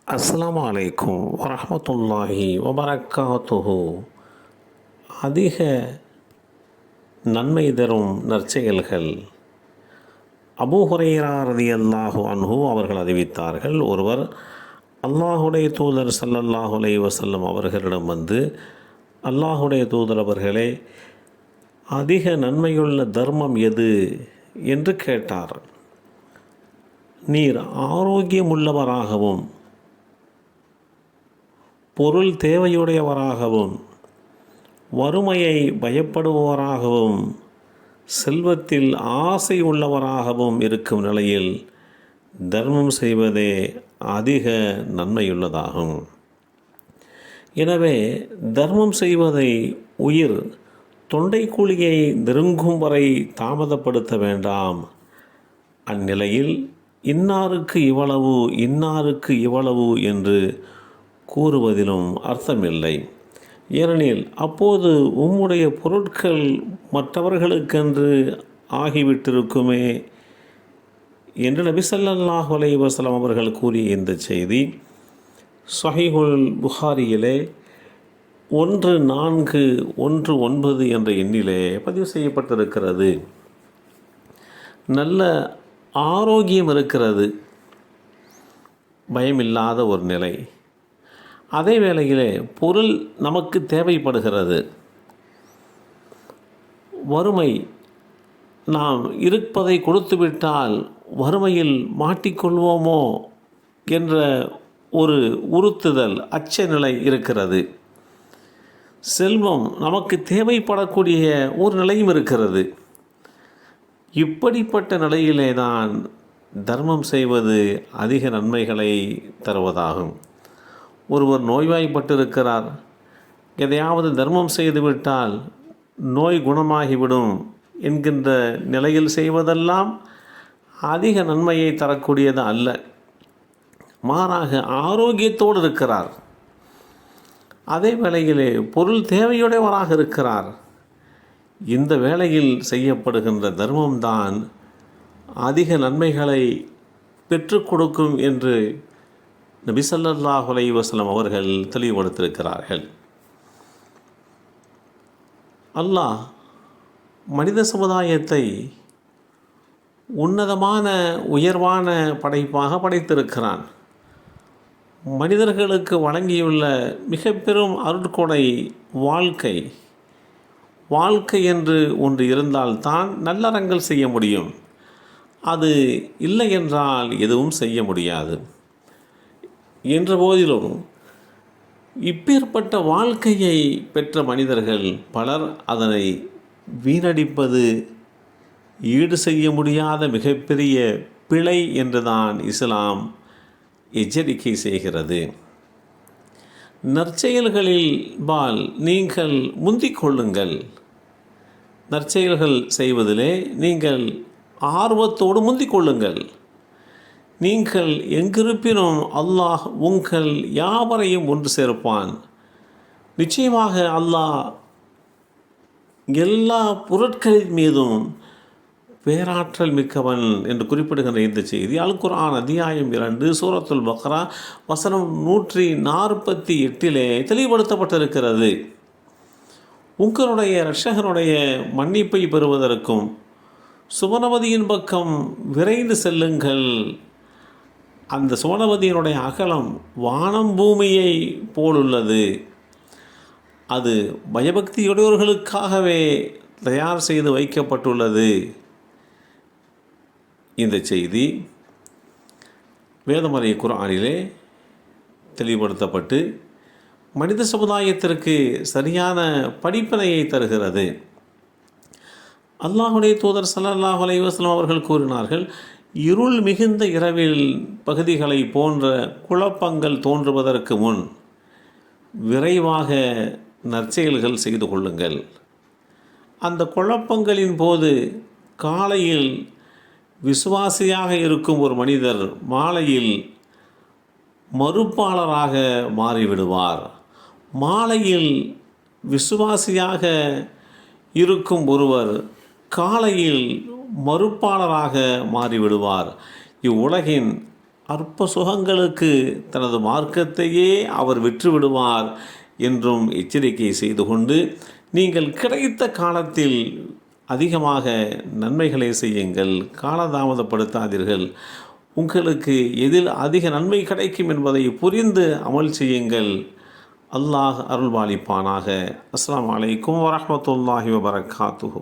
அஸ்ஸலாமு அலைக்கும் வரஹ்மத்துல்லாஹி வபரக்காத்துஹு. அதிக நன்மை தரும் நற்செயல்கள். அபூ ஹுரைரா ரலியல்லாஹு அன்ஹு அவர்கள் அறிவித்தார்கள், ஒருவர் அல்லாஹுடைய தூதர் ஸல்லல்லாஹு அலைஹி வஸல்லம் அவர்களிடம் வந்து, அல்லாஹுடைய தூதர் அவர்களே, அதிக நன்மையுள்ள தர்மம் எது என்று கேட்டார். நீர் ஆரோக்கியமுள்ளவராகவும் பொருள் தேவையுடையவராகவும் வறுமையை பயப்படுபவராகவும் செல்வத்தில் ஆசை உள்ளவராகவும் இருக்கும் நிலையில் தர்மம் செய்வதே அதிக நன்மையுள்ளதாகும். எனவே தர்மம் செய்வதை உயிர் தொண்டைக்குழியை நெருங்கும் வரை தாமதப்படுத்த வேண்டாம். அந்நிலையில் இன்னாருக்கு இவ்வளவு இன்னாருக்கு இவ்வளவு என்று கூறுவதிலும் அர்த்தமில்லை. ஏனெனில் அப்போது உம்முடைய பொருட்கள் மற்றவர்களுக்கென்று ஆகிவிட்டிருக்குமே என்று நபி ஸல்லல்லாஹு அலைஹி வஸல்லம் அவர்கள் கூறிய இந்த செய்தி ஸஹீஹுல் புகாரியிலே 1419 என்ற எண்ணிலே பதிவு செய்யப்பட்டிருக்கிறது. நல்ல ஆரோக்கியம் இருக்கிறது, பயமில்லாத ஒரு நிலை. அதே வேளையிலே பொருள் நமக்கு தேவைப்படுகிறது. வறுமை, நாம் இருப்பதை கொடுத்துவிட்டால் வறுமையில் மாட்டிக்கொள்வோமோ என்ற ஒரு உறுத்துதல், அச்ச நிலை இருக்கிறது. செல்வம் நமக்கு தேவைப்படக்கூடிய ஒரு நிலையும் இருக்கிறது. இப்படிப்பட்ட நிலையிலே தான் தர்மம் செய்வது அதிக நன்மைகளை தருவதாகும். ஒருவர் நோய்வாய்ப்பட்டிருக்கிறார், எதையாவது தர்மம் செய்துவிட்டால் நோய் குணமாகிவிடும் என்கின்ற நிலையில் செய்வதெல்லாம் அதிக நன்மையை தரக்கூடியது அல்ல. மாறாக ஆரோக்கியத்தோடு இருக்கிறார், அதே வேளையிலே பொருள் தேவையுடையவராக இருக்கிறார். இந்த வேளையில் செய்யப்படுகின்ற தர்மம்தான் அதிக நன்மைகளை பெற்றுக் கொடுக்கும் என்று நபி ஸல்லல்லாஹு அலைஹி வஸல்லம் அவர்கள் தெளிவுபடுத்தியிருக்கிறார்கள். அல்லாஹ் மனித சமுதாயத்தை உன்னதமான உயர்வான படைப்பாக படைத்திருக்கிறான். மனிதர்களுக்கு வழங்கியுள்ள மிக பெரும் அருட்கொடை வாழ்க்கை. வாழ்க்கை என்று ஒன்று இருந்தால்தான் நல்லறங்கள் செய்ய முடியும். அது இல்லை என்றால் எதுவும் செய்ய முடியாது. என்ற போதிலும் இப்பேற்பட்ட வாழ்க்கையை பெற்ற மனிதர்கள் பலர் அதனை வீணடிப்பது ஈடு செய்ய முடியாத மிகப்பெரிய பிழை என்றுதான் இஸ்லாம் எச்சரிக்கை செய்கிறது. நற்செயல்களில் நீங்கள் முந்திக் கொள்ளுங்கள். நற்செயல்கள் செய்வதிலே நீங்கள் ஆர்வத்தோடு முந்திக் கொள்ளுங்கள். நீங்கள் எங்கிருப்பினும் அல்லாஹ் உங்கள் யாவரையும் ஒன்று சேர்ப்பான். நிச்சயமாக அல்லாஹ் எல்லா பொருட்களின் மீதும் பேராற்றல் மிக்கவன் என்று குறிப்பிடுகின்ற இந்த செய்தி அல் குர்ஆன் அத்தியாயம் 2 சூரத்துல் பக்ரா வசனம் 148 தெளிவுபடுத்தப்பட்டிருக்கிறது. உங்களுடைய இரட்சகனுடைய மன்னிப்பை பெறுவதற்கும் சுவனபதியின் பக்கம் விரைந்து செல்லுங்கள். அந்த சுவனபதியினுடைய அகலம் வானம் பூமியை போலுள்ளது. அது பயபக்தியுடையவர்களுக்காகவே தயார் செய்து வைக்கப்பட்டுள்ளது. இந்த செய்தி வேதமறை குர்ஆனிலே தெளிவுபடுத்தப்பட்டு மனித சமுதாயத்திற்கு சரியான படிப்பினையை தருகிறது. அல்லாஹுடைய தூதர் ஸல்லல்லாஹு அலைஹி வஸல்லம் அவர்கள் கூறினார்கள், இருள் மிகுந்த இரவில் பகுதிகளை போன்ற குழப்பங்கள் தோன்றுவதற்கு முன் விரைவாக நற்செயல்கள் செய்து கொள்ளுங்கள். அந்த குழப்பங்களின் போது காலையில் விசுவாசியாக இருக்கும் ஒரு மனிதர் மாலையில் மறுப்பாளராக மாறிவிடுவார். மாலையில் விசுவாசியாக இருக்கும் ஒருவர் காலையில் மறுப்பாளராக மாறிவிடுவார். இவ்வுலகின் அற்ப சுகங்களுக்கு தனது மார்க்கத்தையே அவர் விற்றுவிடுவார் என்றும் எச்சரிக்கை செய்து கொண்டு, நீங்கள் கிடைத்த காலத்தில் அதிகமாக நன்மைகளை செய்யுங்கள், காலதாமதப்படுத்தாதீர்கள். உங்களுக்கு எதில் அதிக நன்மை கிடைக்கும் என்பதை புரிந்து அமல் செய்யுங்கள். அல்லாஹ் அருள்பாலிப்பானாக. அஸ்ஸலாமு அலைக்கும் வரஹ்மத்துல்லாஹி வபரகாத்துஹு.